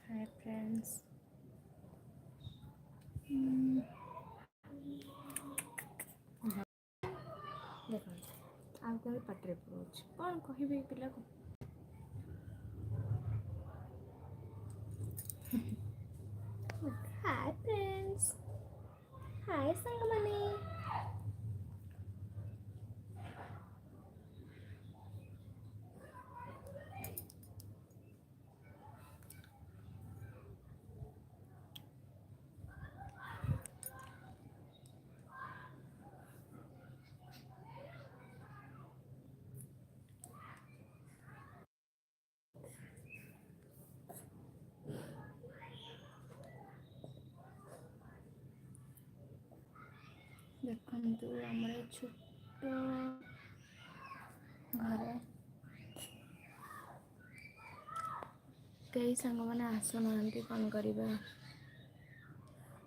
Hi friends. देखो ଆଉ କେବେ ପାଟିରେ ପକାଉଛି କ'ଣ କହିବି ଏଇ ପିଲାକୁ। ହାय फ्रेंड्स, ହାय ସାଙ୍ଗମାନେ। ଦେଖନ୍ତୁ ଆମର ଛୋଟ ଘରେ କେହି ସାଙ୍ଗମାନେ ଆସୁନାହାନ୍ତି, କ'ଣ କରିବା।